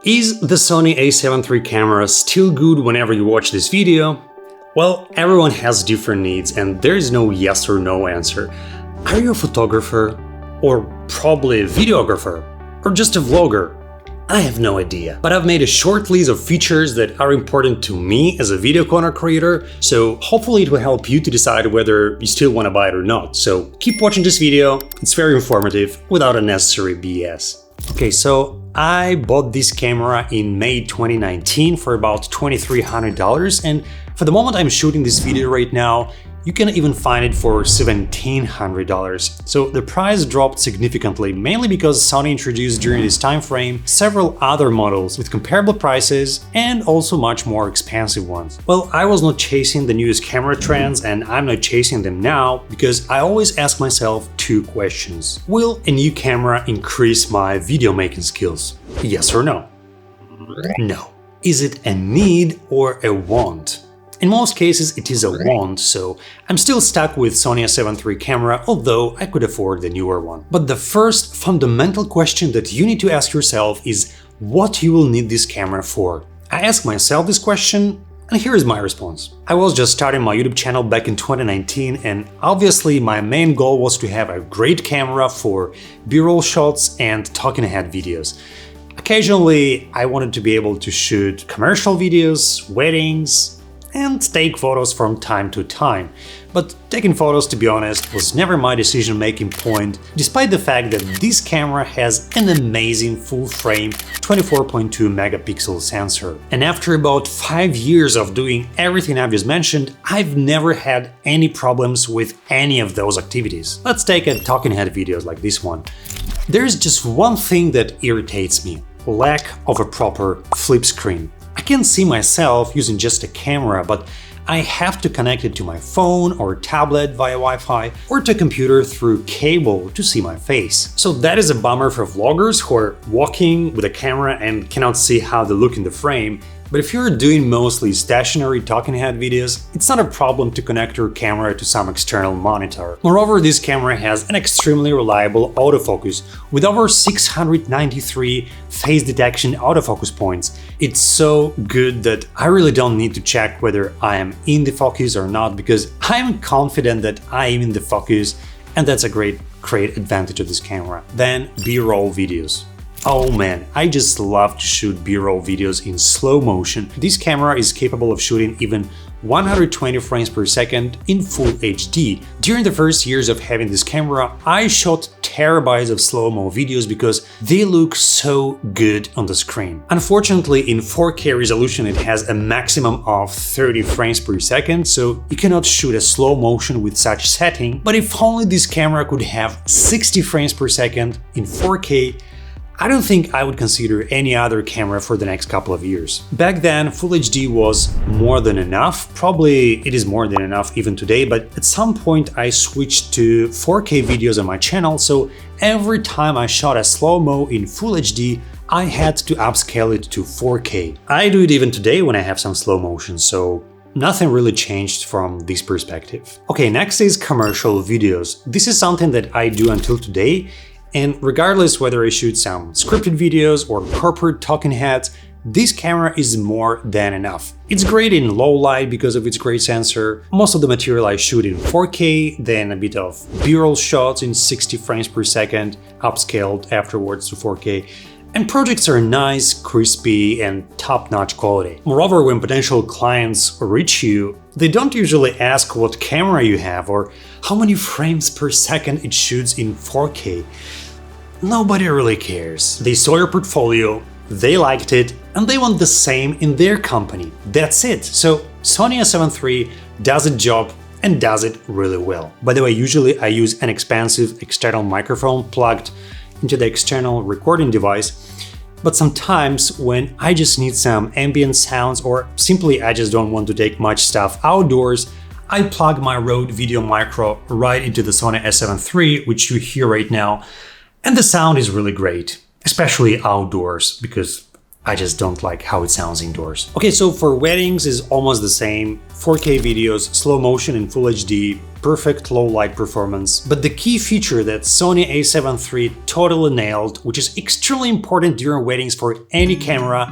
Is the Sony a7 III camera still good whenever you watch this video? Well, everyone has different needs and there is no yes or no answer. Are you a photographer? Or probably a videographer? Or just a vlogger? I have no idea, but I've made a short list of features that are important to me as a video content creator, so hopefully it will help you to decide whether you still want to buy it or not. So keep watching this video, it's very informative, without unnecessary BS. Okay, so I bought this camera in May 2019 for about $2,300, and for the moment I'm shooting this video right now, you can even find it for $1,700. So the price dropped significantly, mainly because Sony introduced during this time frame several other models with comparable prices and also much more expensive ones. Well, I was not chasing the newest camera trends and I'm not chasing them now because I always ask myself two questions. Will a new camera increase my video making skills? Yes or no? No. Is it a need or a want? In most cases it is a want, so I'm still stuck with Sony a7 III camera, although I could afford the newer one. But the first fundamental question that you need to ask yourself is what you will need this camera for. I ask myself this question, and here is my response. I was just starting my YouTube channel back in 2019, and obviously my main goal was to have a great camera for B-roll shots and talking head videos. Occasionally I wanted to be able to shoot commercial videos, weddings, and take photos from time to time. But taking photos, to be honest, was never my decision-making point, despite the fact that this camera has an amazing full-frame 24.2 megapixel sensor. And after about 5 years of doing everything I've just mentioned, I've never had any problems with any of those activities. Let's take a talking head videos like this one. There's just one thing that irritates me: lack of a proper flip screen. I can see myself using just a camera, but I have to connect it to my phone or tablet via Wi-Fi or to a computer through cable to see my face. So that is a bummer for vloggers who are walking with a camera and cannot see how they look in the frame. But if you're doing mostly stationary talking head videos, it's not a problem to connect your camera to some external monitor. Moreover, this camera has an extremely reliable autofocus with over 693 face detection autofocus points. It's so good that I really don't need to check whether I am in the focus or not, because I'm confident that I am in the focus, and that's a great advantage of this camera. Then B-roll videos. Oh man, I just love to shoot B-roll videos in slow motion. This camera is capable of shooting even 120 frames per second in full HD. During the first years of having this camera, I shot terabytes of slow-mo videos because they look so good on the screen. Unfortunately, in 4K resolution it has a maximum of 30 frames per second, so you cannot shoot a slow motion with such setting. But if only this camera could have 60 frames per second in 4K, I don't think I would consider any other camera for the next couple of years. Back then, Full HD was more than enough. Probably it is more than enough even today, but at some point I switched to 4K videos on my channel, so every time I shot a slow-mo in Full HD, I had to upscale it to 4K. I do it even today when I have some slow motion, so nothing really changed from this perspective. Okay, next is commercial videos. This is something that I do until today. And regardless whether I shoot some scripted videos or corporate talking heads, this camera is more than enough. It's great in low light because of its great sensor. Most of the material I shoot in 4K, then a bit of B-roll shots in 60 frames per second, upscaled afterwards to 4K. And projects are nice, crispy, and top-notch quality. Moreover, when potential clients reach you, they don't usually ask what camera you have or how many frames per second it shoots in 4K. Nobody really cares. They saw your portfolio, they liked it, and they want the same in their company. That's it. So Sony a7 III does its job and does it really well. By the way, usually I use an expensive external microphone plugged into the external recording device, but sometimes when I just need some ambient sounds or simply I just don't want to take much stuff outdoors, I plug my Rode Video Micro right into the Sony a7 III, which you hear right now, and the sound is really great, especially outdoors, because I just don't like how it sounds indoors. Okay, so for weddings is almost the same. 4K videos, slow motion in Full HD, perfect low light performance, but the key feature that Sony a7 III totally nailed, which is extremely important during weddings for any camera,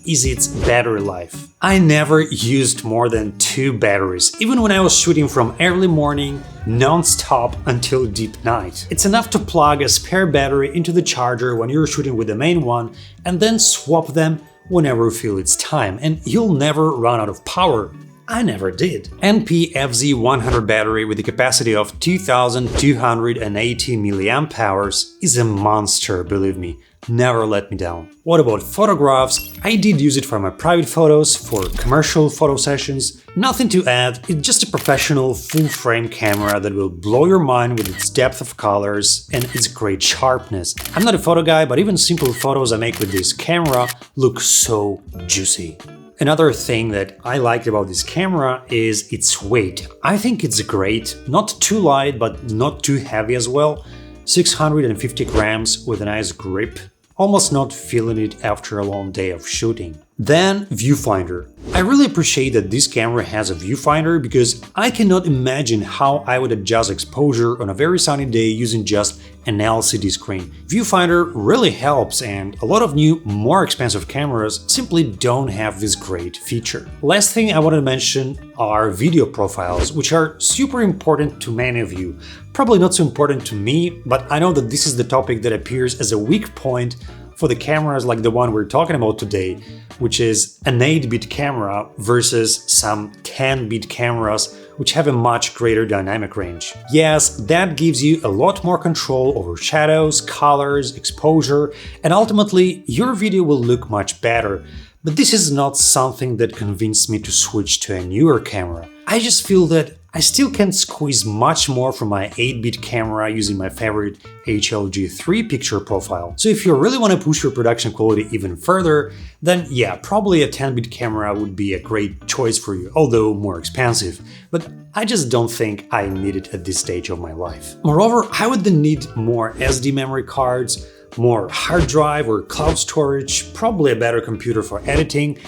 is its battery life. I never used more than 2 batteries, even when I was shooting from early morning, non-stop until deep night. It's enough to plug a spare battery into the charger when you're shooting with the main one and then swap them whenever you feel it's time, and you'll never run out of power. I never did. NP-FZ100 battery with a capacity of 2280 mAh is a monster, believe me. Never let me down. What about photographs? I did use it for my private photos, for commercial photo sessions. Nothing to add, it's just a professional full-frame camera that will blow your mind with its depth of colors and its great sharpness. I'm not a photo guy, but even simple photos I make with this camera look so juicy. Another thing that I liked about this camera is its weight. I think it's great, not too light but not too heavy as well. 650 grams with a nice grip, almost not feeling it after a long day of shooting. Then viewfinder. I really appreciate that this camera has a viewfinder because I cannot imagine how I would adjust exposure on a very sunny day using just an LCD screen. Viewfinder really helps, and a lot of new, more expensive cameras simply don't have this great feature. Last thing I want to mention are video profiles, which are super important to many of you. Probably not so important to me, but I know that this is the topic that appears as a weak point for the cameras like the one we're talking about today, which is an 8-bit camera versus some 10-bit cameras which have a much greater dynamic range. Yes, that gives you a lot more control over shadows, colors, exposure, and ultimately your video will look much better. But this is not something that convinced me to switch to a newer camera. I just feel that I still can squeeze much more from my 8-bit camera using my favorite HLG3 picture profile. So if you really want to push your production quality even further, then yeah, probably a 10-bit camera would be a great choice for you, although more expensive. But I just don't think I need it at this stage of my life. Moreover, I would then need more SD memory cards, more hard drive or cloud storage, probably a better computer for editing.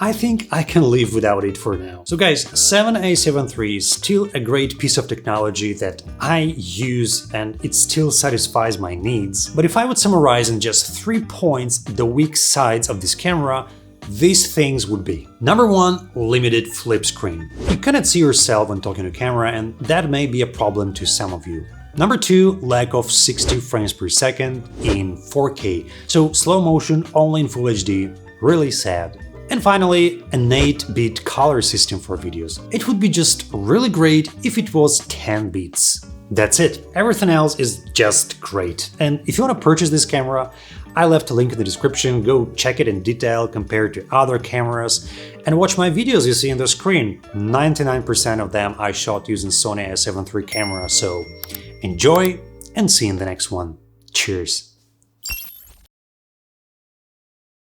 I think I can live without it for now. So guys, a7 III is still a great piece of technology that I use and it still satisfies my needs. But if I would summarize in just 3 points the weak sides of this camera, these things would be: Number 1, limited flip screen. You cannot see yourself when talking to camera, and that may be a problem to some of you. Number 2, lack of 60 frames per second in 4K, so slow motion only in Full HD, really sad. And finally, an 8-bit color system for videos. It would be just really great if it was 10 bits. That's it. Everything else is just great. And if you want to purchase this camera, I left a link in the description, go check it in detail, compare it to other cameras, and watch my videos you see on the screen. 99% of them I shot using Sony a7 III camera, so enjoy and see you in the next one. Cheers!